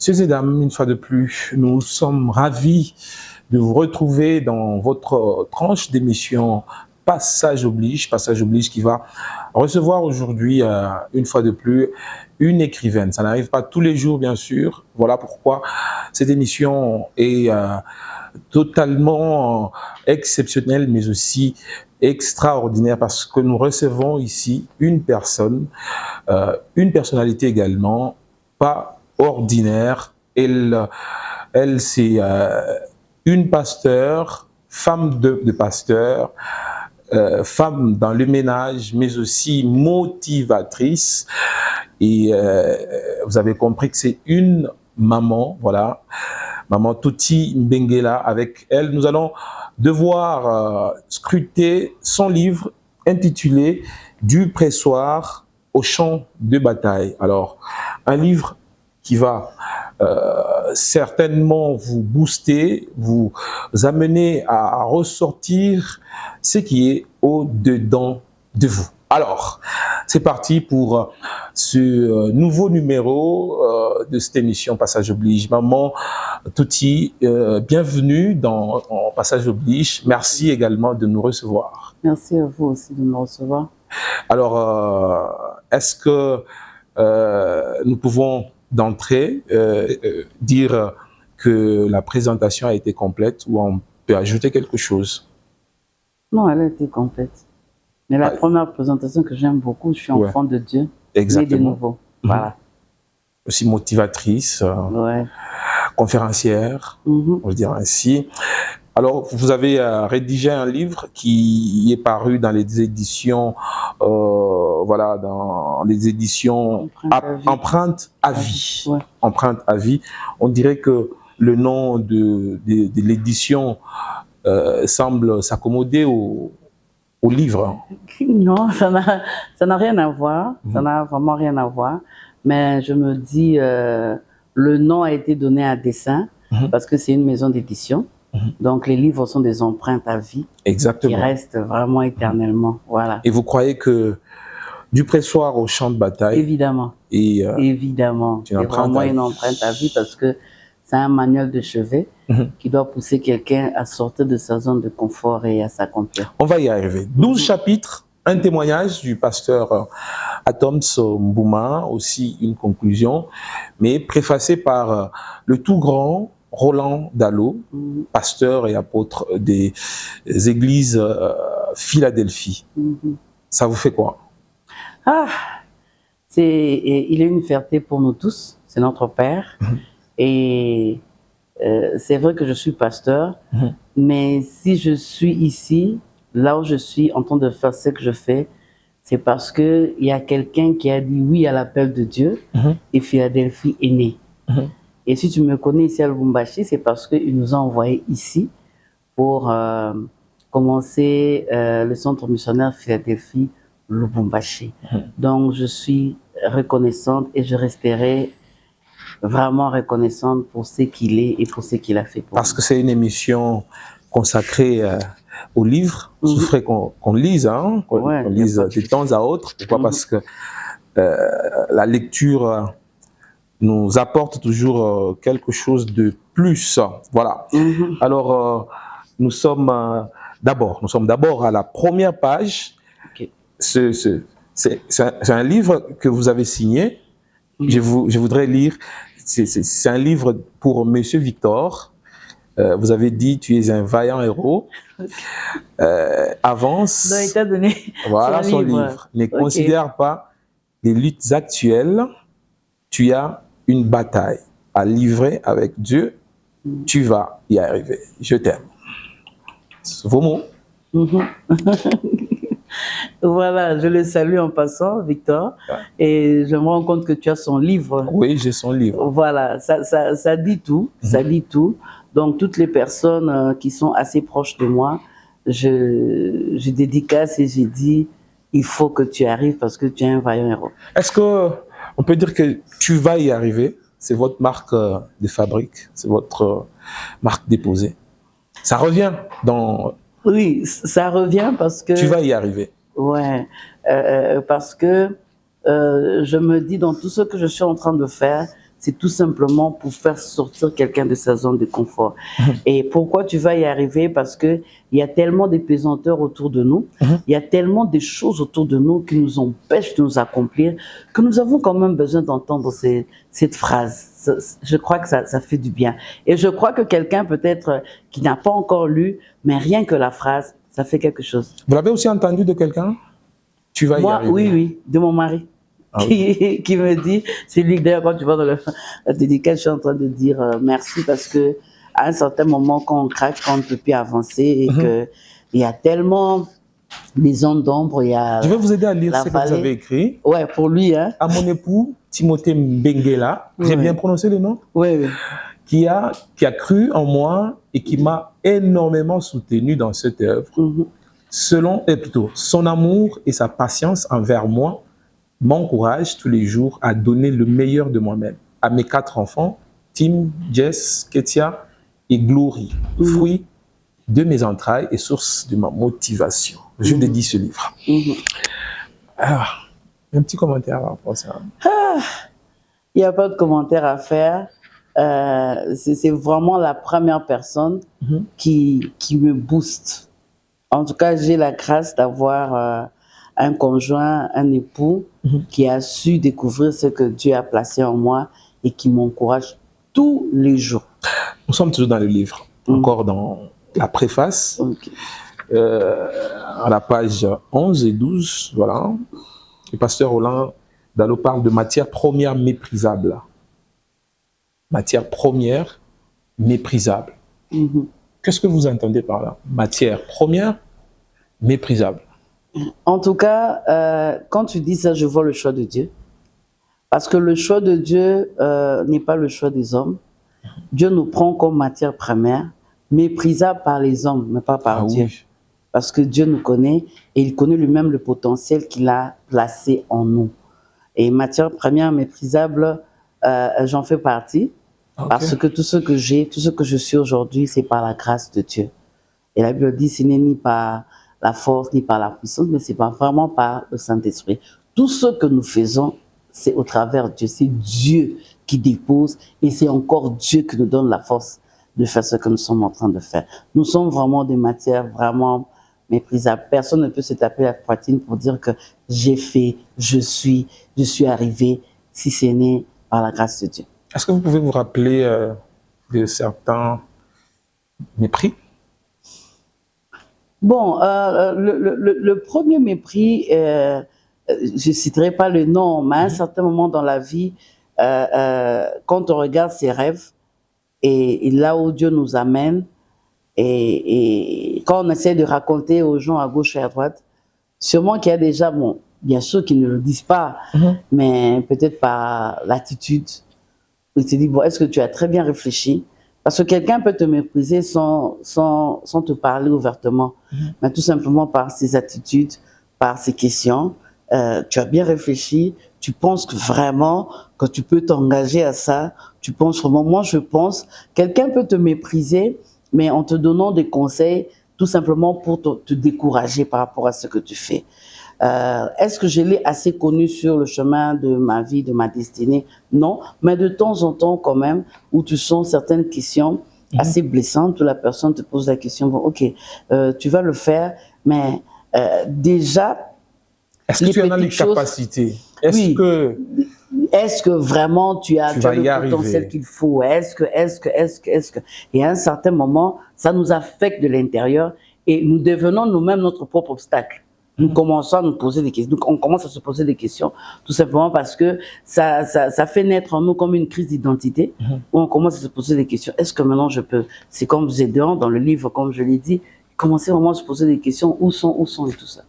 Messieurs et dames, une fois de plus, nous sommes ravis de vous retrouver dans votre tranche d'émission Passage oblige qui va recevoir aujourd'hui, une fois de plus, une écrivaine. Ça n'arrive pas tous les jours, bien sûr. Voilà pourquoi cette émission est totalement exceptionnelle, mais aussi extraordinaire, parce que nous recevons ici une personne, une personnalité également, pas ordinaire. Elle c'est une pasteur, femme de pasteur, femme dans le ménage, mais aussi motivatrice. Et vous avez compris que c'est une maman, voilà, maman Touti Mbengela. Avec elle, nous allons devoir scruter son livre intitulé Du pressoir au champ de bataille. Alors, un livre qui va certainement vous booster, vous amener à ressortir ce qui est au-dedans de vous. Alors, c'est parti pour ce nouveau numéro de cette émission Passage oblige. Maman Touti, bienvenue dans Passage oblige. Merci également de nous recevoir. Merci à vous aussi de me recevoir. Alors, est-ce que nous pouvons d'entrée dire que la présentation a été complète, ou on peut ajouter quelque chose? Non, elle a été complète. Mais la première présentation que j'aime beaucoup, je suis enfant de Dieu, né de nouveau. Voilà. Aussi motivatrice, conférencière, on va dire ainsi. Alors, vous avez rédigé un livre qui est paru dans les éditions, voilà, dans les éditions Empreinte à vie. Ouais. Empreinte à vie. On dirait que le nom de l'édition semble s'accommoder au livre. Non, ça n'a rien à voir. Ça n'a vraiment rien à voir. Mais je me dis, le nom a été donné à dessein parce que c'est une maison d'édition. Donc, les livres sont des empreintes à vie. Exactement. Qui restent vraiment éternellement. Voilà. Et vous croyez que du pressoir au champ de bataille? Évidemment. Évidemment. C'est vraiment une empreinte à vie parce que c'est un manuel de chevet qui doit pousser quelqu'un à sortir de sa zone de confort et à s'accomplir. On va y arriver. 12 chapitres, un témoignage du pasteur Atoms Mbouma, aussi une conclusion, mais préfacé par le tout grand Roland Dallot, pasteur et apôtre des églises Philadelphie. Ça vous fait quoi? Il est une fierté pour nous tous, c'est notre père. Et c'est vrai que je suis pasteur, mais si je suis ici, là où je suis en train de faire ce que je fais, c'est parce qu'il y a quelqu'un qui a dit oui à l'appel de Dieu et Philadelphie est née. Et si tu me connais ici à Lubumbashi, c'est parce qu'il nous a envoyés ici pour commencer le centre missionnaire Philadelphie Lubumbashi. Donc je suis reconnaissante et je resterai vraiment reconnaissante pour ce qu'il est et pour ce qu'il a fait pour Parce que c'est une émission consacrée au livre. Il souffrait qu'on lise, hein, qu'on lise de temps à autre. Pourquoi? Parce que la lecture nous apporte toujours quelque chose de plus. Voilà. Alors, nous sommes d'abord à la première page. C'est un livre que vous avez signé. Je voudrais lire. C'est un livre pour Monsieur Victor. Vous avez dit, tu es un vaillant héros. Avance. Donc, il t'a donné voilà son livre. Ne considère pas les luttes actuelles. Tu as une bataille à livrer avec Dieu. Tu vas y arriver. Je t'aime. Vos mots. Voilà, je le salue en passant, Victor, et je me rends compte que tu as son livre. Oui, j'ai son livre. Voilà, ça dit tout, ça dit tout. Donc, toutes les personnes qui sont assez proches de moi, je dédicace et j'ai dit, il faut que tu arrives parce que tu es un vaillant héros. Est-ce qu'on peut dire que tu vas y arriver? C'est votre marque de fabrique, c'est votre marque déposée. Ça revient dans... Oui, ça revient parce que... Tu vas y arriver. Ouais, parce que je me dis dans tout ce que je suis en train de faire, c'est tout simplement pour faire sortir quelqu'un de sa zone de confort. Et pourquoi tu vas y arriver? Parce que il y a tellement de pesanteurs autour de nous, il y a tellement de choses autour de nous qui nous empêchent de nous accomplir, que nous avons quand même besoin d'entendre cette phrase. Je crois que ça fait du bien. Et je crois que quelqu'un peut-être qui n'a pas encore lu, mais rien que la phrase, ça fait quelque chose. Vous l'avez aussi entendu de quelqu'un? Tu vas y arriver. Oui, de mon mari. Qui me dit, c'est lui d'ailleurs quand tu vas dans la dédicace, je suis en train de dire merci parce que à un certain moment quand on craque, quand on ne peut plus avancer et que il y a tellement des zones d'ombre, il y a. Je vais vous aider à lire ce que vous avez écrit. Ouais, pour lui, hein. À mon époux Timothée Mbenguela, j'ai bien prononcé le nom? Oui. Qui a cru en moi et qui m'a énormément soutenu dans cette œuvre. Plutôt, son amour et sa patience envers moi m'encouragent tous les jours à donner le meilleur de moi-même à mes 4 enfants, Tim, Jess, Ketia et Glory, fruit de mes entrailles et source de ma motivation. Je dédie ce livre. Alors, un petit commentaire par rapport à ça. Il n'y a pas de commentaire à faire. C'est vraiment la première personne qui me booste. En tout cas, j'ai la grâce d'avoir un conjoint, un époux qui a su découvrir ce que Dieu a placé en moi et qui m'encourage tous les jours. Nous sommes toujours dans le livre, encore dans la préface, à la page 11 et 12, voilà. Le pasteur Roland Dallot parle de matière première méprisable. Matière première méprisable. Qu'est-ce que vous entendez par là? Matière première méprisable. En tout cas, quand tu dis ça, je vois le choix de Dieu. Parce que le choix de Dieu n'est pas le choix des hommes. Dieu nous prend comme matière première, méprisable par les hommes, mais pas par Dieu. Oui. Parce que Dieu nous connaît et il connaît lui-même le potentiel qu'il a placé en nous. Et matière première méprisable, j'en fais partie. Parce que tout ce que j'ai, tout ce que je suis aujourd'hui, c'est par la grâce de Dieu. Et la Bible dit, ce n'est ni par la force, ni par la puissance, mais c'est vraiment par le Saint-Esprit. Tout ce que nous faisons, c'est au travers de Dieu. C'est Dieu qui dépose et c'est encore Dieu qui nous donne la force de faire ce que nous sommes en train de faire. Nous sommes vraiment des matières vraiment méprisables. Personne ne peut se taper la poitrine pour dire que j'ai fait, je suis arrivé, si ce n'est par la grâce de Dieu. Est-ce que vous pouvez vous rappeler de certains mépris? Bon, le premier mépris, je ne citerai pas le nom, mais à un certain moment dans la vie, quand on regarde ses rêves et là où Dieu nous amène, et quand on essaie de raconter aux gens à gauche et à droite, sûrement qu'il y a déjà, bon, bien sûr qu'ils ne le disent pas, mais peut-être par l'attitude, il se dit, bon, est-ce que tu as très bien réfléchi? Parce que quelqu'un peut te mépriser sans te parler ouvertement, mais tout simplement par ses attitudes, par ses questions. Tu as bien réfléchi, tu penses que vraiment que tu peux t'engager à ça, tu penses vraiment, moi je pense, quelqu'un peut te mépriser, mais en te donnant des conseils, tout simplement pour te décourager par rapport à ce que tu fais. Est-ce que je l'ai assez connu sur le chemin de ma vie, de ma destinée? Non, mais de temps en temps quand même, où tu sens certaines questions assez blessantes, où la personne te pose la question, bon, ok, tu vas le faire, mais déjà... Est-ce que tu en as les capacités? Est-ce que vraiment tu as le potentiel qu'il faut? Est-ce que... Et à un certain moment, ça nous affecte de l'intérieur et nous devenons nous-mêmes notre propre obstacle. Nous commençons à nous poser des questions. Donc, on commence à se poser des questions, tout simplement parce que ça fait naître en nous comme une crise d'identité, où on commence à se poser des questions. Est-ce que maintenant je peux? C'est comme Gédéon dans le livre, comme je l'ai dit, commencer vraiment à se poser des questions. Où sont et tout ça.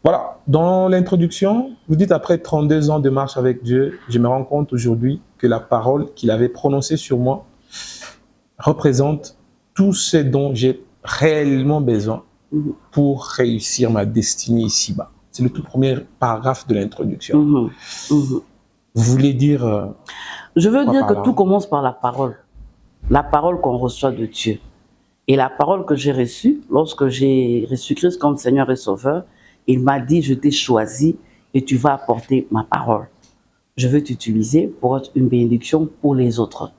Voilà. Dans l'introduction, vous dites après 32 ans de marche avec Dieu, je me rends compte aujourd'hui que la parole qu'il avait prononcée sur moi représente tout ce dont j'ai réellement besoin pour réussir ma destinée ici-bas. C'est le tout premier paragraphe de l'introduction. Vous voulez dire... Je veux dire que tout commence par la parole qu'on reçoit de Dieu. Et la parole que j'ai reçue, lorsque j'ai reçu Christ comme Seigneur et Sauveur, il m'a dit, je t'ai choisi et tu vas apporter ma parole. je veux t'utiliser pour être une bénédiction pour les autres.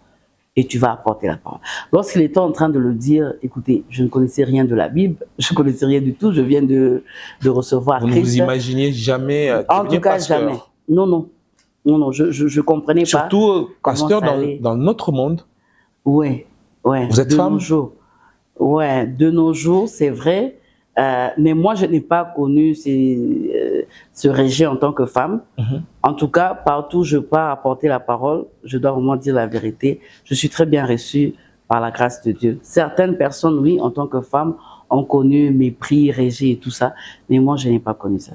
Et tu vas apporter la parole. Lorsqu'il était en train de le dire, écoutez, je ne connaissais rien de la Bible, je ne connaissais rien du tout, je viens de recevoir Vous ne Christ. vous imaginiez jamais En tout cas, pasteur. jamais. Non, je comprenais pas. Surtout, pasteur, dans notre monde. Ouais. Vous êtes femme? Ouais, de nos jours, c'est vrai. Mais moi, je n'ai pas connu ce rejet en tant que femme. En tout cas, partout où je pars apporter la parole, je dois vraiment dire la vérité. Je suis très bien reçue par la grâce de Dieu. Certaines personnes, oui, en tant que femme, ont connu mépris, rejet et tout ça. Mais moi, je n'ai pas connu ça.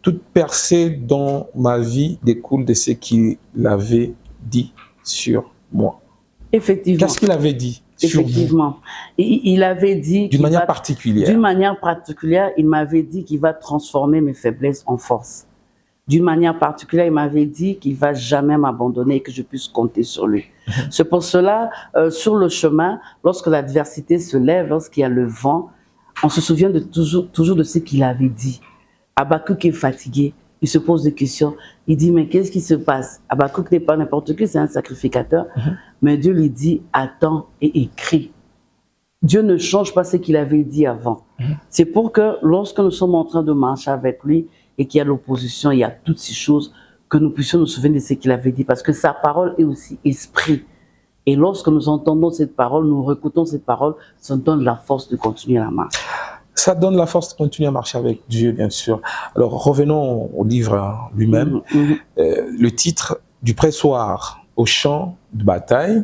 Toute percée dans ma vie découle de ce qu'il avait dit sur moi. Effectivement. Qu'est-ce qu'il avait dit sur Effectivement. Il avait dit... D'une manière particulière. D'une manière particulière, il m'avait dit qu'il va transformer mes faiblesses en force. D'une manière particulière, il m'avait dit qu'il ne va jamais m'abandonner et que je puisse compter sur lui. C'est pour cela, sur le chemin, lorsque l'adversité se lève, lorsqu'il y a le vent, on se souvient toujours de ce qu'il avait dit. Habakkuk est fatigué, il se pose des questions. Il dit, mais qu'est-ce qui se passe? Habakkuk n'est pas n'importe qui, c'est un sacrificateur. Mais Dieu lui dit, attends et écris. Dieu ne change pas ce qu'il avait dit avant. C'est pour que lorsque nous sommes en train de marcher avec lui et qu'il y a l'opposition, il y a toutes ces choses, que nous puissions nous souvenir de ce qu'il avait dit. Parce que sa parole est aussi esprit. Et lorsque nous entendons cette parole, nous récoutons cette parole, ça nous donne la force de continuer la marche. Ça donne la force de continuer à marcher avec Dieu, bien sûr. Alors, revenons au livre lui-même. Le titre du pressoir au champ de bataille.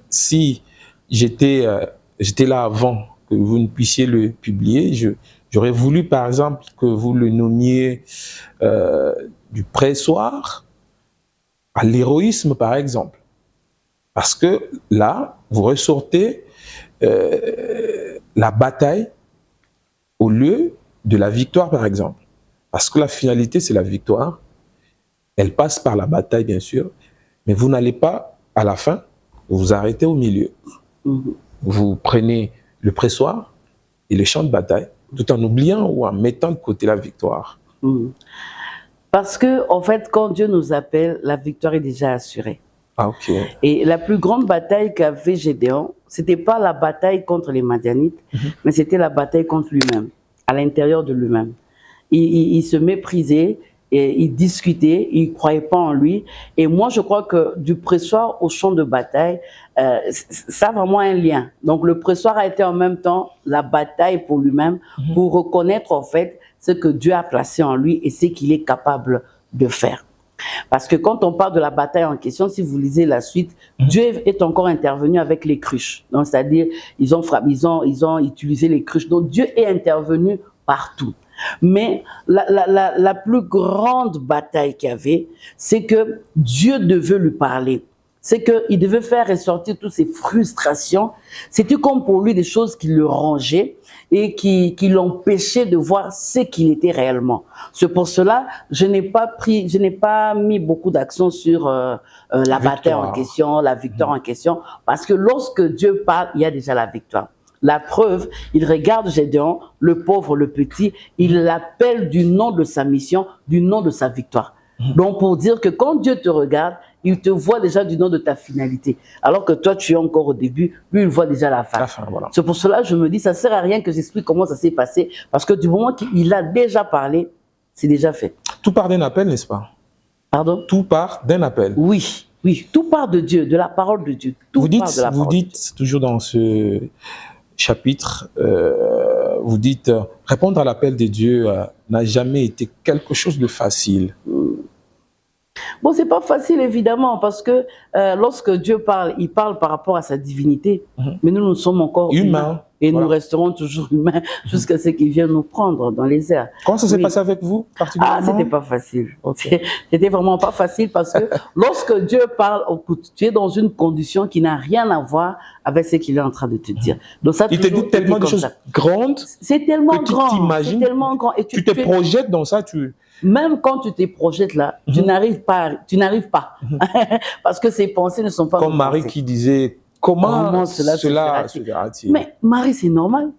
Si j'étais là avant que vous ne puissiez le publier, j'aurais voulu, par exemple, que vous le nommiez du pressoir à l'héroïsme, par exemple. Parce que là, vous ressortez la bataille au lieu de la victoire, par exemple. Parce que la finalité, c'est la victoire. Elle passe par la bataille, bien sûr, mais vous n'allez pas à la fin, vous vous arrêtez au milieu. Vous prenez le pressoir et le champ de bataille, tout en oubliant ou en mettant de côté la victoire. Parce que, en fait, quand Dieu nous appelle, la victoire est déjà assurée. Ah, ok. Et la plus grande bataille qu'avait Gédéon, c'était pas la bataille contre les Madianites, mais c'était la bataille contre lui-même, à l'intérieur de lui-même. Il se méprisait, et il discutait, il ne croyait pas en lui. Et moi, je crois que du pressoir au champ de bataille, ça a vraiment un lien. Donc, le pressoir a été en même temps la bataille pour lui-même, pour reconnaître en fait ce que Dieu a placé en lui et ce qu'il est capable de faire. Parce que quand on parle de la bataille en question, si vous lisez la suite, Dieu est encore intervenu avec les cruches. Donc, c'est-à-dire, ils ont utilisé les cruches. Donc, Dieu est intervenu partout. Mais la plus grande bataille qu'il y avait, c'est que Dieu devait lui parler. C'est qu'il devait faire ressortir toutes ses frustrations. C'était comme pour lui des choses qui le rangeaient et qui l'empêchaient de voir ce qu'il était réellement. C'est pour cela je n'ai pas mis beaucoup d'accent sur la bataille en question, la victoire en question, parce que lorsque Dieu parle, il y a déjà la victoire. La preuve, il regarde Gédéon, le pauvre, le petit, il l'appelle du nom de sa mission, du nom de sa victoire. Donc pour dire que quand Dieu te regarde, il te voit déjà du nom de ta finalité. Alors que toi, tu es encore au début, lui, il voit déjà la fin. Voilà. C'est pour cela que je me dis, ça ne sert à rien que j'explique comment ça s'est passé, parce que du moment qu'il a déjà parlé, c'est déjà fait. Tout part d'un appel, n'est-ce pas? Pardon? Tout part d'un appel. Oui, oui, tout part de Dieu, de la parole de Dieu. Tout part de la parole vous dites toujours dans ce chapitre, vous dites, répondre à l'appel de Dieu n'a jamais été quelque chose de facile. Bon, c'est pas facile évidemment parce que lorsque Dieu parle, il parle par rapport à sa divinité. Mais nous sommes encore humains et nous resterons toujours humains jusqu'à ce qu'il vienne nous prendre dans les airs. Comment ça s'est passé avec vous particulièrement? Ah, c'était pas facile. C'était vraiment pas facile parce que lorsque Dieu parle, écoute, tu es dans une condition qui n'a rien à voir avec ce qu'il est en train de te dire. Donc ça, il te dit tellement de choses grandes. C'est tellement grand. C'est tellement grand. Et tu te projettes dans ça, Même quand tu te projettes là, tu n'arrives pas. Parce que ces pensées ne sont pas... Comme Marie qui disait, comment cela se fera-t-il? Mais Marie, c'est normal.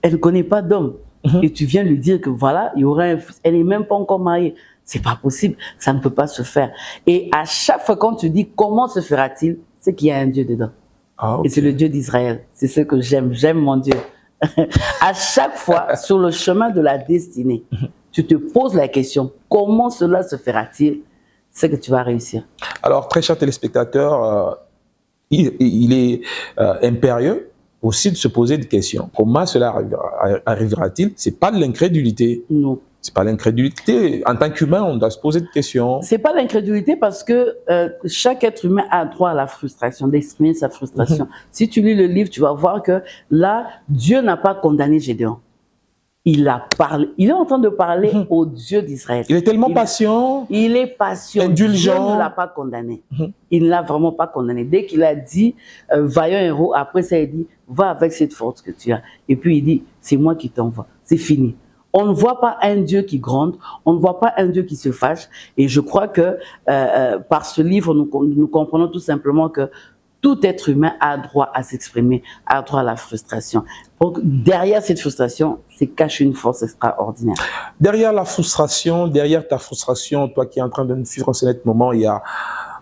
Elle ne connaît pas d'homme. Et tu viens lui dire que voilà, il y aura un fils. Elle n'est même pas encore mariée. c'est pas possible, ça ne peut pas se faire. Et à chaque fois quand tu dis comment se fera-t-il, c'est qu'il y a un Dieu dedans. Ah, Et c'est le Dieu d'Israël. C'est ce que j'aime mon Dieu. À chaque fois, sur le chemin de la destinée, tu te poses la question, comment cela se fera-t-il? C'est que tu vas réussir. Alors, très chers téléspectateurs, il est impérieux aussi de se poser des questions. Comment cela arrivera-t-il? C'est pas de l'incrédulité. Non. C'est pas l'incrédulité. En tant qu'humain, on doit se poser des questions. C'est pas l'incrédulité parce que chaque être humain a droit à la frustration, d'exprimer sa frustration. Si tu lis le livre, tu vas voir que là, Dieu n'a pas condamné Gédéon. Il a parlé. Il est en train de parler au Dieu d'Israël. Il est tellement patient. Il est patient. Indulgent. Dieu ne l'a pas condamné. Il ne l'a vraiment pas condamné. Dès qu'il a dit, vaillant héros, après ça, il dit, va avec cette force que tu as. Et puis il dit, c'est moi qui t'envoie. C'est fini. On ne voit pas un Dieu qui gronde, on ne voit pas un Dieu qui se fâche. Et je crois que par ce livre, nous comprenons tout simplement que tout être humain a droit à s'exprimer, a droit à la frustration. Donc, derrière cette frustration, c'est cache une force extraordinaire. Derrière la frustration, derrière ta frustration, toi qui es en train de nous suivre en ce moment, il y a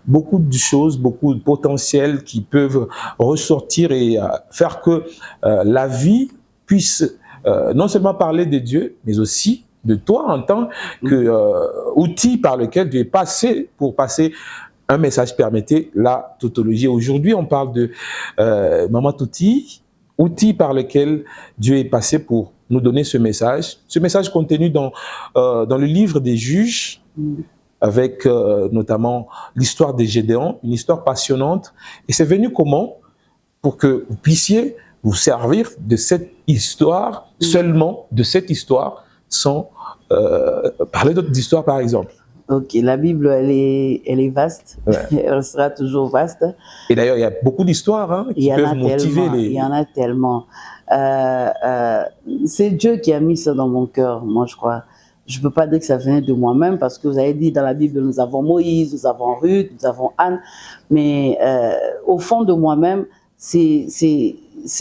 beaucoup de choses, beaucoup de potentiels qui peuvent ressortir et faire que la vie puisse non seulement parler de Dieu, mais aussi de toi en tant qu'outil par lequel tu es passé pour passer un message. Permettez la tautologie. Aujourd'hui, on parle de Maman Touti, outil par lequel Dieu est passé pour nous donner ce message contenu dans le livre des Juges, avec notamment l'histoire de Gédéon, une histoire passionnante. Et c'est venu comment? Pour que vous puissiez vous servir de cette histoire, seulement de cette histoire, sans parler d'autres histoires, par exemple. Ok, la Bible, elle est vaste, ouais. Elle sera toujours vaste. Et d'ailleurs, il y a beaucoup d'histoires qui peuvent motiver les... Il y en a tellement. C'est Dieu qui a mis ça dans mon cœur, moi je crois. Je ne peux pas dire que ça venait de moi-même, parce que vous avez dit dans la Bible, nous avons Moïse, nous avons Ruth, nous avons Anne, mais au fond de moi-même, c'est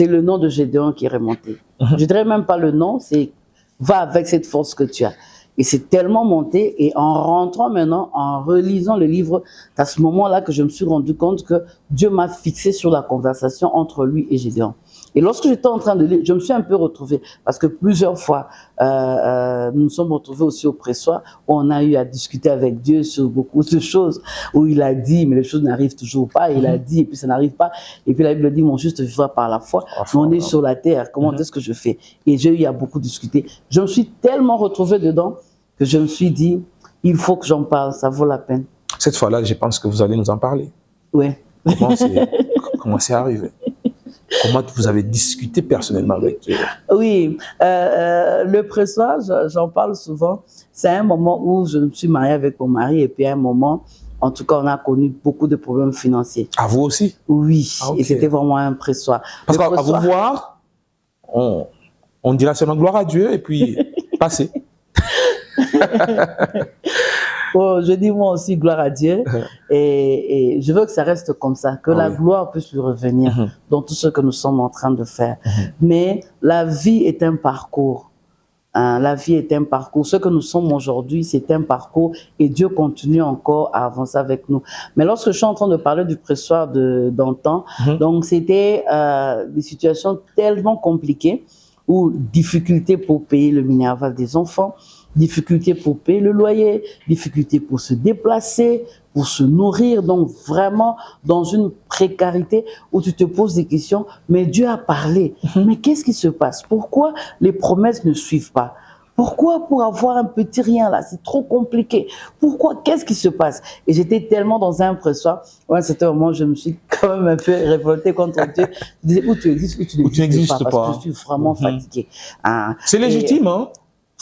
le nom de Gédéon qui est remonté. Je ne dirais même pas le nom, c'est va avec cette force que tu as. Et c'est tellement monté, et en rentrant maintenant, en relisant le livre, c'est à ce moment-là que je me suis rendu compte que Dieu m'a fixé sur la conversation entre lui et Gédéon. Et lorsque j'étais en train de lire, je me suis un peu retrouvée, parce que plusieurs fois, nous nous sommes retrouvés aussi au pressoir, où on a eu à discuter avec Dieu sur beaucoup de choses, où il a dit, mais les choses n'arrivent toujours pas, il a dit, et puis ça n'arrive pas, et puis la Bible dit, mon juste vivra par la foi, mais on est sur la terre, comment est-ce que je fais? Et j'ai eu à beaucoup discuter. Je me suis tellement retrouvée dedans, que je me suis dit, il faut que j'en parle, ça vaut la peine. Cette fois-là, je pense que vous allez nous en parler. Oui. Comment c'est arrivé? Comment vous avez discuté personnellement avec Dieu? Oui, le pressoir, j'en parle souvent. C'est un moment où je me suis mariée avec mon mari, et puis à un moment, en tout cas, on a connu beaucoup de problèmes financiers. À vous aussi? Oui, okay. Et c'était vraiment un pressoir. Parce qu'à vous voir, on dira seulement gloire à Dieu, et puis passez. Bon, je dis moi aussi gloire à Dieu, et je veux que ça reste comme ça, que la gloire puisse lui revenir dans tout ce que nous sommes en train de faire. Mais la vie est un parcours. La vie est un parcours. Ce que nous sommes aujourd'hui, c'est un parcours, et Dieu continue encore à avancer avec nous. Mais lorsque je suis en train de parler du pressoir d'antan, donc c'était des situations tellement compliquées, ou difficultés pour payer le minerval des enfants, difficultés pour payer le loyer, difficultés pour se déplacer, pour se nourrir, donc vraiment dans une précarité où tu te poses des questions, mais Dieu a parlé. Mais qu'est-ce qui se passe? Pourquoi les promesses ne suivent pas? Pourquoi pour avoir un petit rien là, c'est trop compliqué? Pourquoi? Qu'est-ce qui se passe? Et j'étais tellement dans un pressoir, à cet moment où je me suis quand même un peu révoltée contre Dieu. Je disais, où tu existes, où tu n'existes pas, parce que je suis vraiment fatiguée. C'est légitime, hein?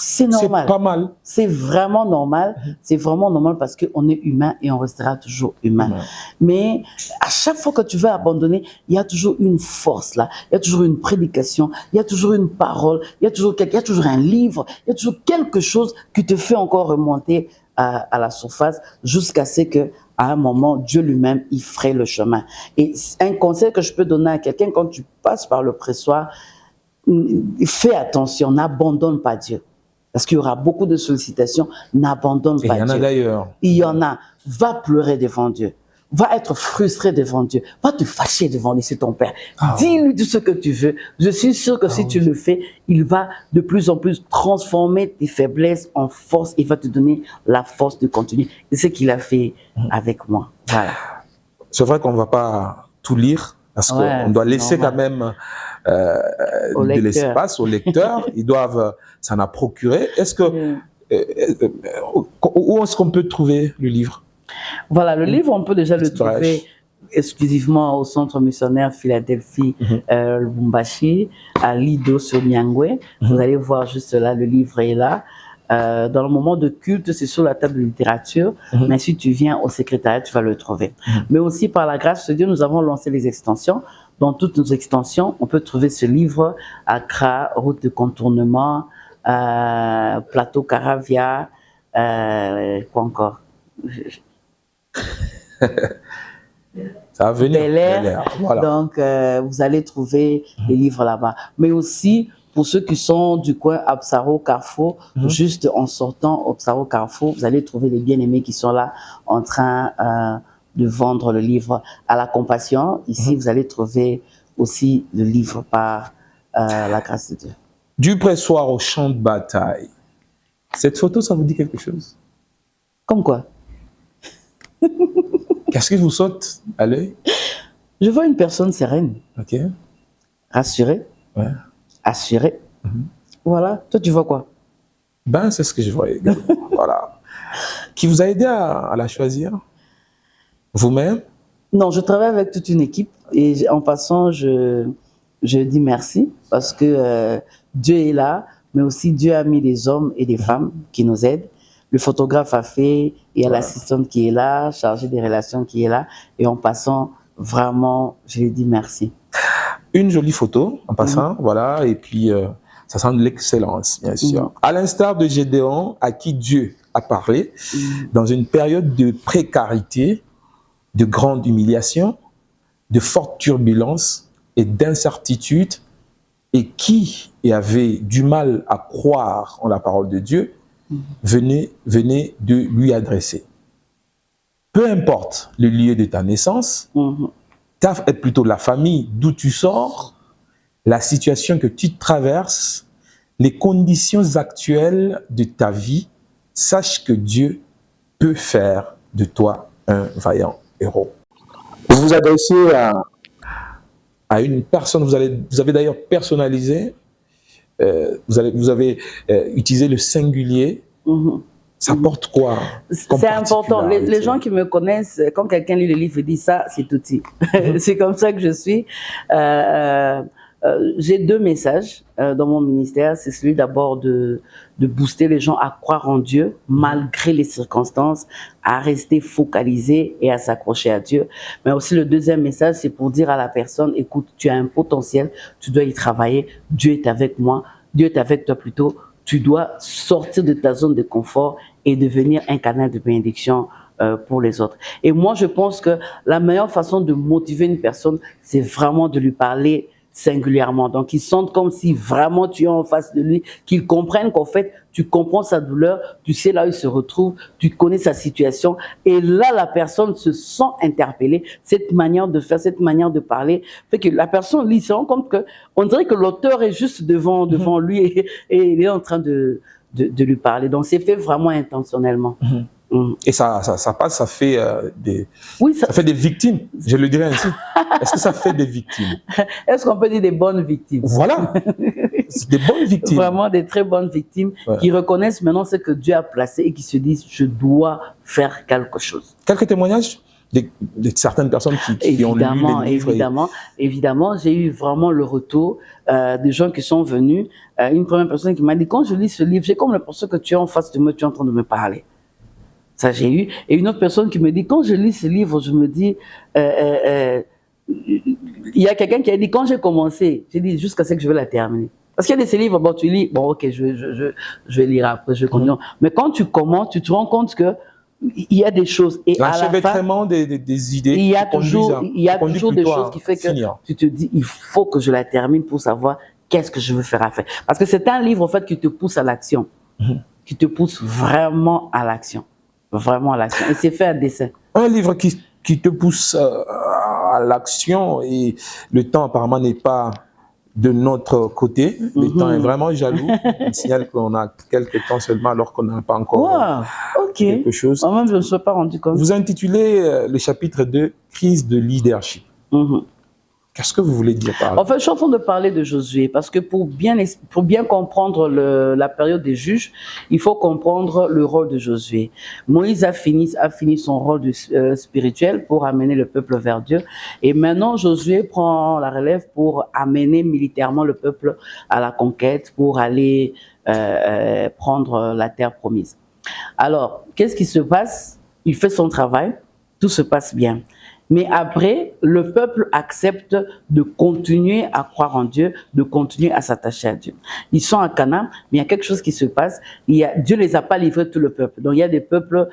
C'est normal. C'est pas mal. C'est vraiment normal. C'est vraiment normal parce qu'on est humain et on restera toujours humain. Mais à chaque fois que tu veux abandonner, il y a toujours une force là. Il y a toujours une prédication. Il y a toujours une parole. Il y a toujours un livre. Il y a toujours quelque chose qui te fait encore remonter à la surface jusqu'à ce que, à un moment, Dieu lui-même, il ferait le chemin. Et un conseil que je peux donner à quelqu'un quand tu passes par le pressoir, fais attention, n'abandonne pas Dieu. Parce qu'il y aura beaucoup de sollicitations. N'abandonne pas Dieu. Et il y en a d'ailleurs. Il y en a. Va pleurer devant Dieu. Va être frustré devant Dieu. Va te fâcher devant lui, c'est ton Père. Dis-lui tout ce que tu veux. Je suis sûr que si tu le fais, il va de plus en plus transformer tes faiblesses en force. Il va te donner la force de continuer. C'est ce qu'il a fait avec moi. Voilà. C'est vrai qu'on ne va pas tout lire parce qu'on doit laisser quand même de l'espace aux lecteurs. Ils doivent s'en a procuré. Est-ce que où est-ce qu'on peut trouver le livre? Voilà, le livre, on peut déjà le trouver exclusivement au Centre missionnaire Philadelphie Lubumbashi, à Lido sur Nyangwe. Vous allez voir juste là, le livre est là. Dans le moment de culte, c'est sur la table de littérature, mais si tu viens au secrétariat, tu vas le trouver. Mais aussi, par la grâce de Dieu, nous avons lancé les extensions. Dans toutes nos extensions, on peut trouver ce livre, Accra, route de contournement, plateau Caravia, quoi encore? Ça va venir. Bel Air. Voilà. Donc, vous allez trouver les livres là-bas. Mais aussi, pour ceux qui sont du coin Absaro Carrefour, juste en sortant Absaro Carrefour, vous allez trouver les bien-aimés qui sont là en train de vendre le livre à la compassion. Ici, vous allez trouver aussi le livre par la grâce de Dieu. Du pressoir au champ de bataille. Cette photo, ça vous dit quelque chose? Comme quoi? Qu'est-ce qui vous saute à l'œil? Je vois une personne sereine. Ok. Rassurée. Ouais. Assurée. Voilà. Toi, tu vois quoi? Ben, c'est ce que je vois également. Voilà. Qui vous a aidé à la choisir? Vous-même? Non, je travaille avec toute une équipe et en passant, je dis merci parce que Dieu est là, mais aussi Dieu a mis des hommes et des femmes qui nous aident. Le photographe a fait, il y a l'assistante qui est là, chargée des relations qui est là. Et en passant, vraiment, je lui dis merci. Une jolie photo, en passant, voilà. Et puis, ça sent de l'excellence, bien sûr. À l'instar de Gédéon, à qui Dieu a parlé, dans une période de précarité, de grande humiliation, de forte turbulence et d'incertitude, et qui avait du mal à croire en la parole de Dieu, venez de lui adresser. Peu importe le lieu de ta naissance, plutôt la famille d'où tu sors, la situation que tu traverses, les conditions actuelles de ta vie, sache que Dieu peut faire de toi un vaillant héros. Vous vous adressez à une personne, vous avez d'ailleurs personnalisé. Vous avez utilisé le singulier. Ça porte quoi? C'est important. Les gens qui me connaissent, quand quelqu'un lit le livre et dit ça, c'est Touti. C'est comme ça que je suis. J'ai deux messages dans mon ministère. C'est celui d'abord de booster les gens à croire en Dieu, malgré les circonstances, à rester focalisé et à s'accrocher à Dieu. Mais aussi le deuxième message, c'est pour dire à la personne, écoute, tu as un potentiel, tu dois y travailler, Dieu est avec moi, Dieu est avec toi plutôt, tu dois sortir de ta zone de confort et devenir un canal de bénédiction pour les autres. Et moi, je pense que la meilleure façon de motiver une personne, c'est vraiment de lui parler singulièrement. Donc, ils sentent comme si vraiment tu es en face de lui, qu'ils comprennent qu'en fait, tu comprends sa douleur, tu sais là où il se retrouve, tu connais sa situation. Et là, la personne se sent interpellée. Cette manière de faire, cette manière de parler, fait que la personne lit, se rend compte que, on dirait que l'auteur est juste devant lui et il est en train de lui parler. Donc, c'est fait vraiment intentionnellement. Et ça passe, ça fait ça fait des victimes, je le dirais ainsi. Est-ce que ça fait des victimes? Est-ce qu'on peut dire des bonnes victimes? Voilà, des bonnes victimes. Vraiment des très bonnes victimes qui reconnaissent maintenant ce que Dieu a placé et qui se disent, je dois faire quelque chose. Quelques témoignages de certaines personnes qui ont lu les livres. Évidemment, j'ai eu vraiment le retour des gens qui sont venus. Une première personne qui m'a dit, quand je lis ce livre, j'ai comme l'impression que tu es en face de moi, tu es en train de me parler. Ça, j'ai eu. Et une autre personne qui me dit, quand je lis ce livre, je me dis, il y a quelqu'un qui a dit, quand j'ai commencé, j'ai dit, jusqu'à ce que je vais la terminer. Parce qu'il y a ces livres, bon, tu lis, bon, ok, je vais lire après, je vais continuer. Mais quand tu commences, tu te rends compte que il y a des choses. Et l'enchevêtrement des idées. Il y a toujours des choses qui font que tu te dis, il faut que je la termine pour savoir qu'est-ce que je veux faire à faire. Parce que c'est un livre, en fait, qui te pousse à l'action. qui te pousse vraiment à l'action. Vraiment à l'action. Et c'est fait à dessein. Un livre qui te pousse à l'action, et le temps apparemment n'est pas de notre côté. Le temps est vraiment jaloux. On signale qu'on a quelques temps seulement alors qu'on n'a pas encore quelque chose. Moi-même, je ne me suis pas rendu compte. Vous intitulez le chapitre 2 « Crise de leadership ». Qu'est-ce que vous voulez dire par là? En fait, je suis en train de parler de Josué parce que pour bien comprendre la période des juges, il faut comprendre le rôle de Josué. Moïse a fini son rôle spirituel pour amener le peuple vers Dieu. Et maintenant, Josué prend la relève pour amener militairement le peuple à la conquête, pour aller prendre la terre promise. Alors, qu'est-ce qui se passe? Il fait son travail, tout se passe bien. Mais après, le peuple accepte de continuer à croire en Dieu, de continuer à s'attacher à Dieu. Ils sont à Canaan, mais il y a quelque chose qui se passe. Dieu les a pas livrés tout le peuple. Donc il y a des peuples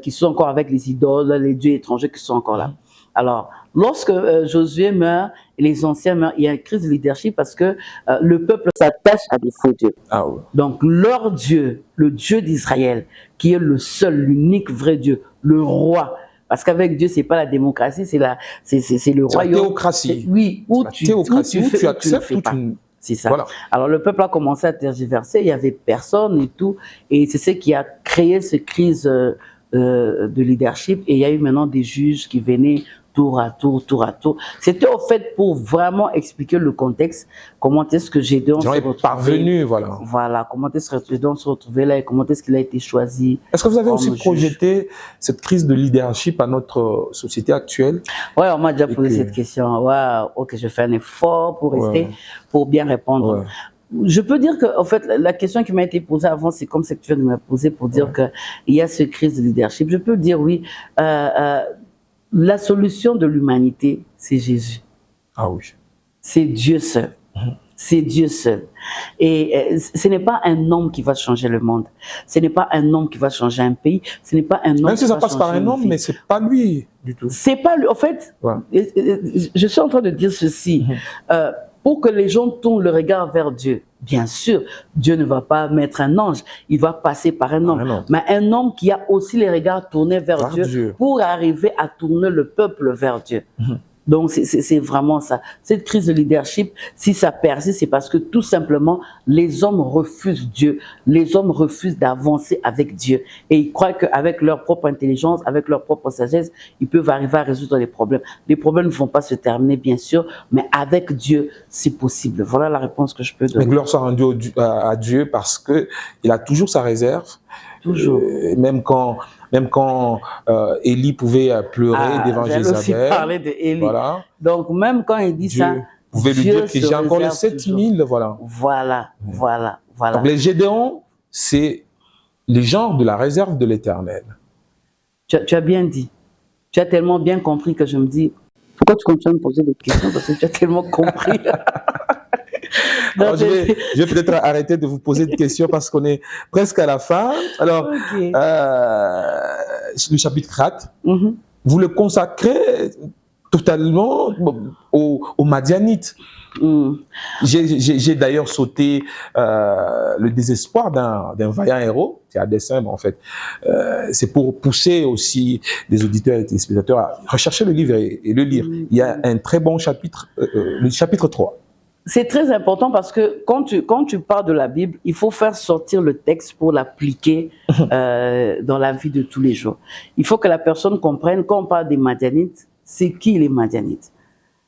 qui sont encore avec les idoles, les dieux étrangers qui sont encore là. Alors, lorsque Josué meurt et les anciens meurent, il y a une crise de leadership parce que le peuple s'attache à des faux dieux. Ah ouais. Donc leur Dieu, le Dieu d'Israël, qui est le seul, l'unique vrai Dieu, le roi. Parce qu'avec Dieu, c'est pas la démocratie, c'est le royaume. La théocratie. Oui, où tu acceptes, où tu... C'est ça. Voilà. Alors le peuple a commencé à tergiverser, il y avait personne et tout, et c'est ce qui a créé cette crise de leadership. Et il y a eu maintenant des juges qui venaient tour à tour. C'était au fait pour vraiment expliquer le contexte, comment est-ce que Gédéon s'est retrouvé. Parvenu, voilà. Voilà, comment est-ce que Gédéon s'est retrouvé là et comment est-ce qu'il a été choisi. Est-ce que vous avez aussi projeté cette crise de leadership à notre société actuelle? Ouais, on m'a déjà posé cette question. Ouais, ok, je fais un effort pour rester, pour bien répondre. Ouais. Je peux dire que, en fait, la question qui m'a été posée avant, c'est comme celle que tu viens de me poser pour dire qu'il y a cette crise de leadership. Je peux dire oui. La solution de l'humanité, c'est Jésus. Ah oui. C'est Dieu seul. C'est Dieu seul. Et ce n'est pas un homme qui va changer le monde. Ce n'est pas un homme qui va changer un pays. Ce n'est pas un homme même si ça passe par un homme, mais c'est pas lui du tout. C'est pas lui. En fait, je suis en train de dire ceci. Pour que les gens tournent le regard vers Dieu, bien sûr, Dieu ne va pas mettre un ange, il va passer par un homme. Mais un homme qui a aussi les regards tournés vers Dieu pour arriver à tourner le peuple vers Dieu. Donc, c'est vraiment ça. Cette crise de leadership, si ça persiste, c'est parce que tout simplement, les hommes refusent Dieu. Les hommes refusent d'avancer avec Dieu. Et ils croient qu'avec leur propre intelligence, avec leur propre sagesse, ils peuvent arriver à résoudre les problèmes. Les problèmes ne vont pas se terminer, bien sûr, mais avec Dieu, c'est possible. Voilà la réponse que je peux donner. Mais gloire soit rendue à Dieu parce qu'il a toujours sa réserve. Toujours. Même quand Élie pouvait pleurer devant Jézabel. J'ai aussi parlé d'Élie. Voilà. Donc, même quand il dit ça, vous pouvez lui dire que j'ai encore les 7000, voilà. Voilà. Donc, les Gédéons, c'est les gens de la réserve de l'Éternel. Tu as bien dit. Tu as tellement bien compris que je me dis, pourquoi tu continues à me poser des questions? Parce que tu as tellement compris. Alors, je vais peut-être arrêter de vous poser des questions parce qu'on est presque à la fin. Alors, le chapitre 4, vous le consacrez totalement aux Madianites. J'ai d'ailleurs sauté le désespoir d'un vaillant héros, c'est à dessein, mais en fait, c'est pour pousser aussi des auditeurs et des spectateurs à rechercher le livre et le lire. Il y a un très bon chapitre, le chapitre 3. C'est très important parce que quand tu parles de la Bible, il faut faire sortir le texte pour l'appliquer dans la vie de tous les jours. Il faut que la personne comprenne, quand on parle des Madianites, c'est qui les Madianites?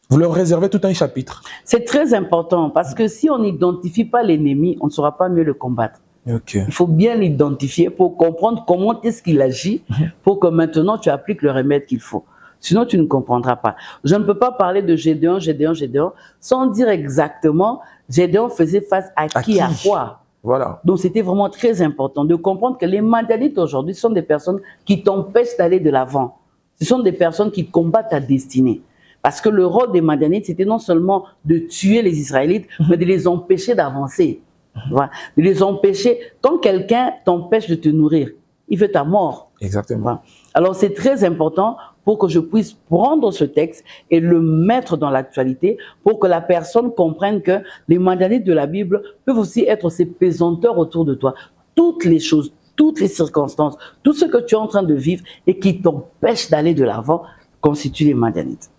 Vous leur réservez tout un chapitre. C'est très important parce que si on n'identifie pas l'ennemi, on ne saura pas mieux le combattre. Okay. Il faut bien l'identifier pour comprendre comment est-ce qu'il agit pour que maintenant tu appliques le remède qu'il faut. Sinon, tu ne comprendras pas. Je ne peux pas parler de Gédéon, sans dire exactement Gédéon faisait face à qui, à quoi. Voilà. Donc, c'était vraiment très important de comprendre que les Madianites aujourd'hui sont des personnes qui t'empêchent d'aller de l'avant. Ce sont des personnes qui combattent ta destinée. Parce que le rôle des Madianites, c'était non seulement de tuer les Israélites, mais de les empêcher d'avancer. Voilà. De les empêcher. Quand quelqu'un t'empêche de te nourrir, il veut ta mort. Exactement. Voilà. Alors, c'est très important pour que je puisse prendre ce texte et le mettre dans l'actualité pour que la personne comprenne que les Madianites de la Bible peuvent aussi être ces pesanteurs autour de toi. toutes les choses, toutes les circonstances, tout ce que tu es en train de vivre et qui t'empêche d'aller de l'avant constitue les Madianites.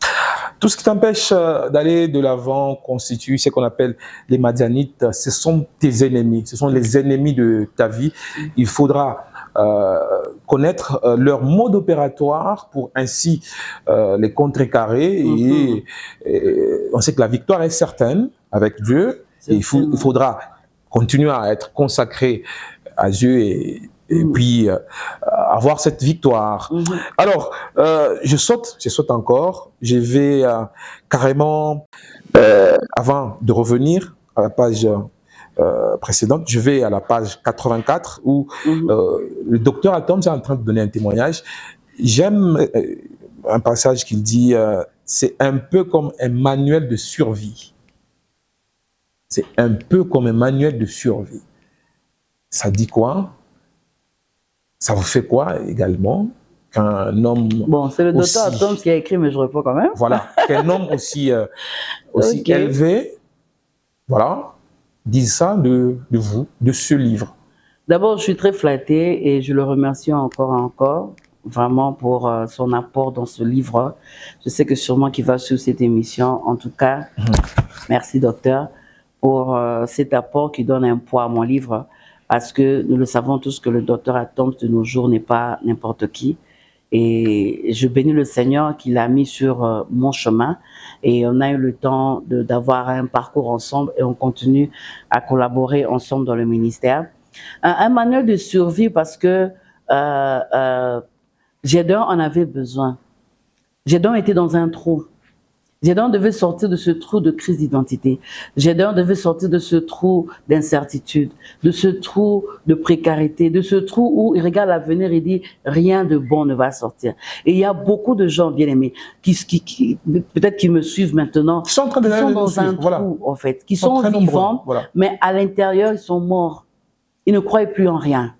Tout ce qui t'empêche d'aller de l'avant constitue ce qu'on appelle les Madianites. Ce sont tes ennemis, ce sont les ennemis de ta vie. Il faudra connaître leur mode opératoire pour ainsi les contrecarrer. Et on sait que la victoire est certaine avec Dieu. Et il faudra continuer à être consacré à Dieu et puis avoir cette victoire. Alors, je saute encore. Je vais carrément, avant de revenir à la page précédente, je vais à la page 84 où le docteur Atom est en train de donner un témoignage. J'aime un passage qu'il dit, c'est un peu comme un manuel de survie. C'est un peu comme un manuel de survie. Ça dit quoi? Ça vous fait quoi également qu'un homme... Bon, c'est le docteur Atom qui a écrit, mais je réponds quand même. Voilà, qu'un homme aussi élevé, voilà, dit ça de vous, de ce livre. D'abord, je suis très flattée et je le remercie encore, vraiment pour son apport dans ce livre. Je sais que sûrement qu'il va suivre cette émission. En tout cas, merci docteur pour cet apport qui donne un poids à mon livre. Parce que nous le savons tous que le docteur Atom de nos jours n'est pas n'importe qui. Et je bénis le Seigneur qui l'a mis sur mon chemin. Et on a eu le temps d'avoir un parcours ensemble et on continue à collaborer ensemble dans le ministère. Un manuel de survie parce que Gédéon en avait besoin. Gédéon était dans un trou. Gédéon devait sortir de ce trou de crise d'identité. Gédéon devait sortir de ce trou d'incertitude, de ce trou de précarité, de ce trou où il regarde l'avenir et dit rien de bon ne va sortir. Et il y a beaucoup de gens bien aimés qui peut-être qui me suivent maintenant, qui sont dans un trou en fait, qui sont vivants, mais à l'intérieur ils sont morts. Ils ne croient plus en rien.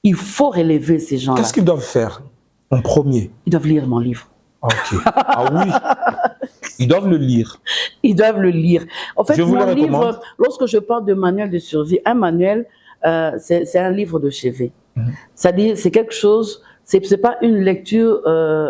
Il faut relever ces gens-là. Qu'est-ce qu'ils doivent faire en premier? Ils doivent lire mon livre. Ok. Ah oui. Ils doivent le lire. Ils doivent le lire. En fait, mon livre, lorsque je parle de manuel de survie, un manuel, c'est un livre de chevet. C'est-à-dire, c'est quelque chose, c'est pas une lecture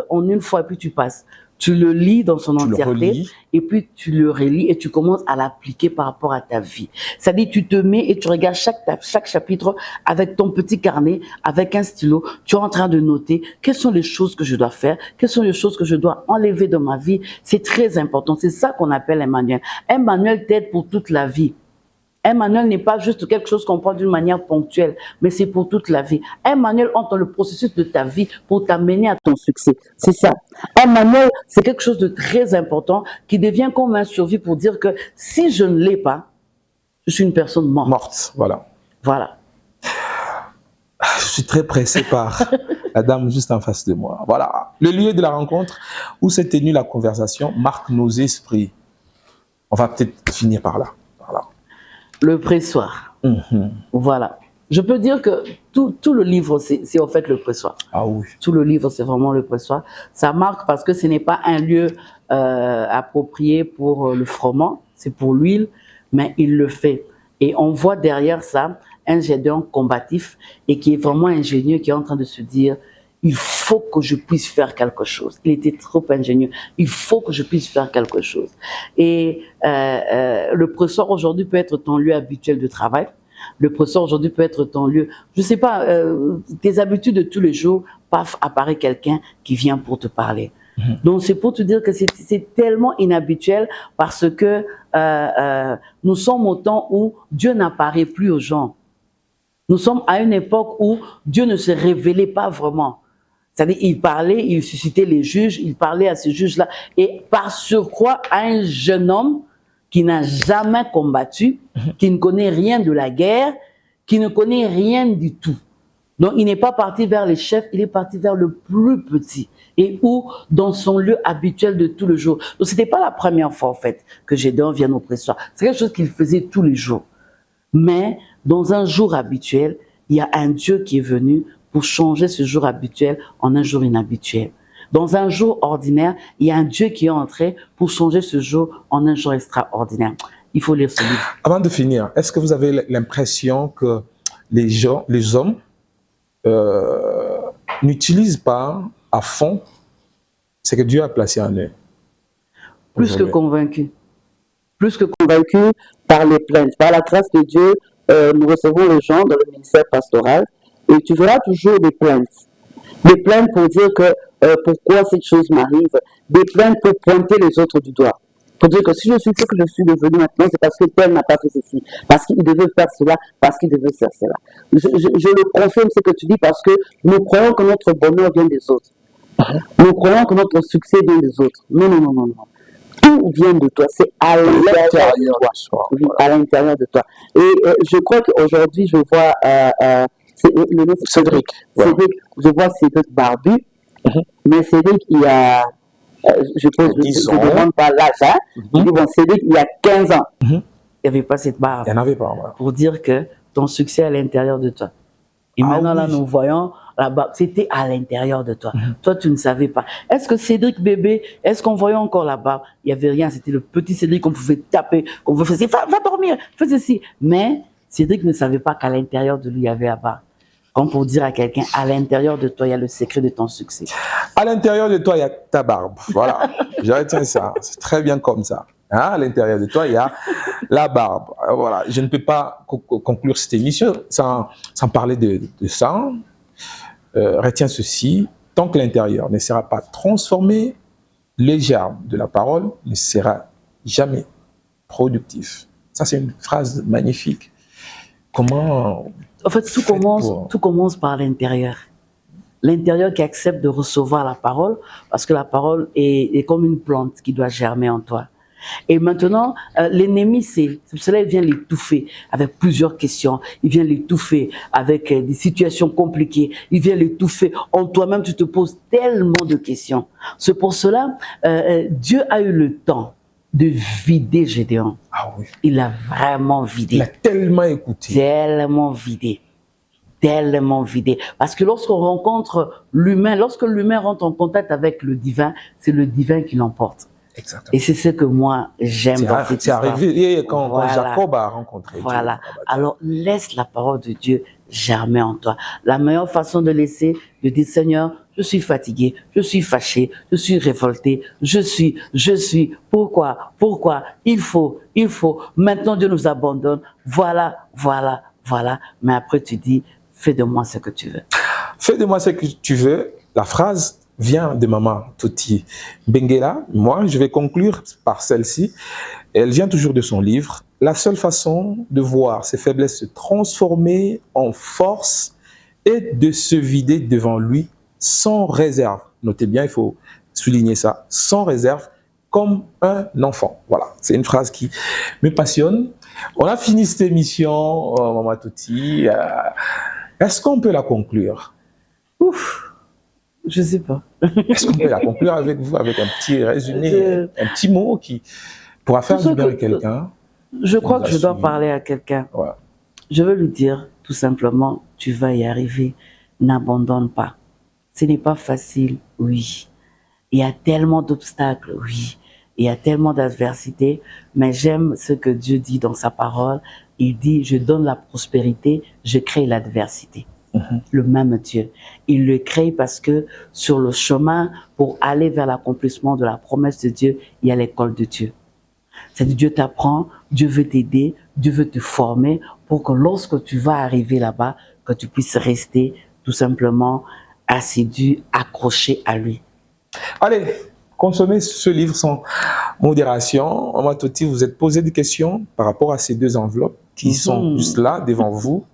en une fois et puis tu passes. Tu le lis dans son entièreté et puis tu le relis et tu commences à l'appliquer par rapport à ta vie. C'est-à-dire, tu te mets et tu regardes chaque chapitre avec ton petit carnet, avec un stylo. Tu es en train de noter quelles sont les choses que je dois faire, quelles sont les choses que je dois enlever de ma vie. C'est très important. C'est ça qu'on appelle un manuel. Un manuel t'aide pour toute la vie. Un manuel n'est pas juste quelque chose qu'on prend d'une manière ponctuelle, mais c'est pour toute la vie. Un manuel entre dans le processus de ta vie pour t'amener à ton succès. C'est ça. Un manuel, c'est quelque chose de très important qui devient comme un survie pour dire que si je ne l'ai pas, je suis une personne morte. Morte, voilà. Voilà. Je suis très pressé par la dame juste en face de moi. Voilà. Le lieu de la rencontre où s'est tenue la conversation marque nos esprits. On va peut-être finir par là. Voilà. Le pressoir. Voilà. Je peux dire que tout le livre, c'est en fait le pressoir. Ah oui. Tout le livre, c'est vraiment le pressoir. Ça marque parce que ce n'est pas un lieu approprié pour le froment, c'est pour l'huile, mais il le fait. Et on voit derrière ça un Gédéon combatif et qui est vraiment ingénieux, qui est en train de se dire il faut que je puisse faire quelque chose. Il était trop ingénieux. Il faut que je puisse faire quelque chose. Et le pressoir aujourd'hui peut être ton lieu habituel de travail. Le pressoir aujourd'hui peut être ton lieu, je sais pas, tes habitudes de tous les jours, paf, apparaît quelqu'un qui vient pour te parler. Donc c'est pour te dire que c'est tellement inhabituel parce que nous sommes au temps où Dieu n'apparaît plus aux gens. Nous sommes à une époque où Dieu ne se révélait pas vraiment. C'est-à-dire, il parlait, il suscitait les juges, il parlait à ces juges-là. Et par surcroît, à un jeune homme qui n'a jamais combattu, qui ne connaît rien de la guerre, qui ne connaît rien du tout. Donc, il n'est pas parti vers les chefs, il est parti vers le plus petit. Et où, dans son lieu habituel de tout le jour. Donc, c'était pas la première fois, en fait, que Gédéon vient au pressoir. C'est quelque chose qu'il faisait tous les jours. Mais, dans un jour habituel, il y a un Dieu qui est venu pour changer ce jour habituel en un jour inhabituel. Dans un jour ordinaire, il y a un Dieu qui est entré pour changer ce jour en un jour extraordinaire. Il faut lire ce livre. Avant de finir, est-ce que vous avez l'impression que les hommes n'utilisent pas à fond ce que Dieu a placé en eux. Plus que convaincus. Plus que convaincus par les plaintes. Par la grâce de Dieu, nous recevons les gens dans le ministère pastoral et tu verras toujours des plaintes. Des plaintes pour dire que pourquoi cette chose m'arrive. Des plaintes pour pointer les autres du doigt. Pour dire que si je suis ce que je suis devenu maintenant, c'est parce que tel n'a pas fait ceci, parce qu'il devait faire cela, parce qu'il devait faire cela. Je le confirme ce que tu dis parce que nous croyons que notre bonheur vient des autres. Nous croyons que notre succès vient des autres. Non, non, non, non, non. Tout vient de toi, c'est à l'intérieur de toi. Oui, à l'intérieur de toi. Et je crois qu'aujourd'hui, je vois le nom Cédric. Cédric, je vois Cédric Barbu, mais Cédric, il y a, je ne demande pas l'âge, hein. Je dis, bon, Cédric, il y a 15 ans, il n'y avait pas cette barbe. Il n'y en avait pas. Voilà. Pour dire que ton succès est à l'intérieur de toi. Et maintenant, là, nous voyons la barbe, c'était à l'intérieur de toi. Toi, tu ne savais pas. Est-ce que Cédric bébé, est-ce qu'on voyait encore la barbe? Il n'y avait rien, c'était le petit Cédric qu'on pouvait taper, qu'on pouvait faire, va dormir, fais ceci. Mais Cédric ne savait pas qu'à l'intérieur de lui, il y avait la barbe. Comme pour dire à quelqu'un, à l'intérieur de toi, il y a le secret de ton succès. À l'intérieur de toi, il y a ta barbe. Voilà, je retiens ça. C'est très bien comme ça. Hein? À l'intérieur de toi, il y a la barbe. Voilà, je ne peux pas conclure cette émission sans parler de ça. Retiens ceci, tant que l'intérieur ne sera pas transformé, les germes de la parole ne sera jamais productif. Ça, c'est une phrase magnifique. Comment... En fait, tout commence par l'intérieur. L'intérieur qui accepte de recevoir la parole, parce que la parole est comme une plante qui doit germer en toi. Et maintenant, l'ennemi, c'est cela, il vient l'étouffer avec plusieurs questions. Il vient l'étouffer avec des situations compliquées. Il vient l'étouffer en toi-même. Tu te poses tellement de questions. C'est pour cela, Dieu a eu le temps de vider Gédéon. Ah oui. Il a vraiment vidé. Il a tellement écouté. Tellement vidé. Tellement vidé. Parce que lorsqu'on rencontre l'humain, lorsque l'humain rentre en contact avec le divin, c'est le divin qui l'emporte. Exactement. Et c'est ce que moi j'aime dans cette histoire. C'est arrivé quand Jacob a rencontré Voilà. Dieu. Alors laisse la parole de Dieu germer en toi. La meilleure façon de laisser, de dire Seigneur, je suis fatigué, je suis fâché, je suis révolté, je suis. Pourquoi? Il faut. Maintenant Dieu nous abandonne. Voilà. Mais après tu dis, fais de moi ce que tu veux. Fais de moi ce que tu veux. La phrase vient de Maman Toti Benguela. Moi, je vais conclure par celle-ci. Elle vient toujours de son livre. La seule façon de voir ses faiblesses se transformer en force est de se vider devant lui sans réserve. Notez bien, il faut souligner ça. Sans réserve, comme un enfant. Voilà, c'est une phrase qui me passionne. On a fini cette émission, Maman Toti. Est-ce qu'on peut la conclure? Ouf! Je sais pas. Est-ce qu'on peut la conclure avec vous, avec un petit résumé, un petit mot qui pourra faire du bien à quelqu'un? Je crois que je dois parler à quelqu'un. Ouais. Je veux lui dire tout simplement, tu vas y arriver, n'abandonne pas. Ce n'est pas facile, oui. Il y a tellement d'obstacles, oui. Il y a tellement d'adversités, mais j'aime ce que Dieu dit dans sa parole. Il dit, je donne la prospérité, je crée l'adversité. Le même Dieu. Il le crée parce que sur le chemin pour aller vers l'accomplissement de la promesse de Dieu, il y a l'école de Dieu. C'est-à-dire Dieu t'apprend, Dieu veut t'aider, Dieu veut te former pour que lorsque tu vas arriver là-bas, que tu puisses rester tout simplement assidu, accroché à lui. Allez, consommez ce livre sans modération. Maman Toti, vous êtes posé des questions par rapport à ces deux enveloppes qui sont juste là devant vous.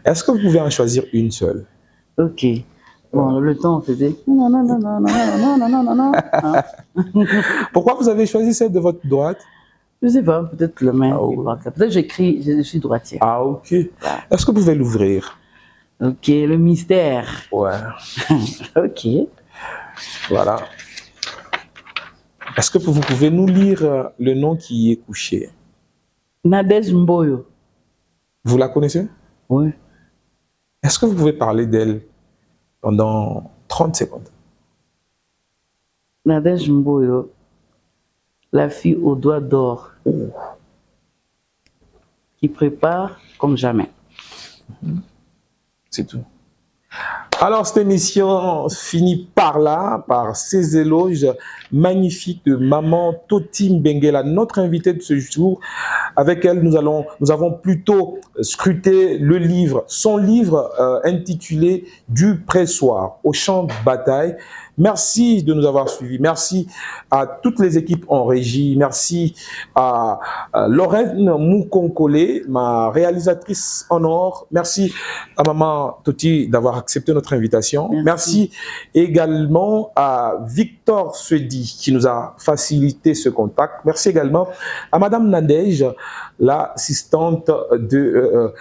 Est-ce que vous pouvez en choisir une seule? Ok. Bon, le temps, on faisait non. Pourquoi vous avez choisi celle de votre droite? Je sais pas, peut-être le main. Peut-être j'écris, je suis droitier. Ah, ok. Est-ce que vous pouvez l'ouvrir? Ok, le mystère. Ouais. Ok. Voilà. Est-ce que vous pouvez nous lire le nom qui y est couché? Nadège Mboyo. Vous la connaissez? Oui. Est-ce que vous pouvez parler d'elle pendant 30 secondes? Nadège Mboyo, la fille aux doigts d'or, qui prépare comme jamais. C'est tout. Alors, cette émission finit par là, par ces éloges magnifiques de Maman Toti Mbengela, notre invitée de ce jour. Avec elle, nous avons plutôt scruté le livre, son livre intitulé Du pressoir au champ de bataille. Merci de nous avoir suivis. Merci à toutes les équipes en régie. Merci à Lorraine Moukonkole, ma réalisatrice en or. Merci à Maman Toti d'avoir accepté notre invitation. Merci également à Victor Suedi qui nous a facilité ce contact. Merci également à Madame Nadège, l'assistante de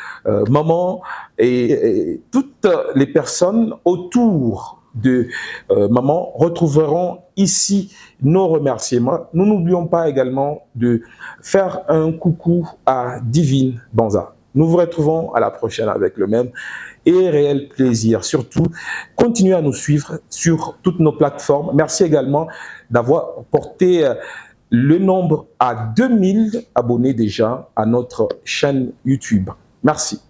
Maman et toutes les personnes autour de Maman retrouveront ici nos remerciements. Nous n'oublions pas également de faire un coucou à Divine Banza. Nous vous retrouvons à la prochaine avec le même et réel plaisir. Surtout, continuez à nous suivre sur toutes nos plateformes. Merci également d'avoir porté le nombre à 2000 abonnés déjà à notre chaîne YouTube. Merci.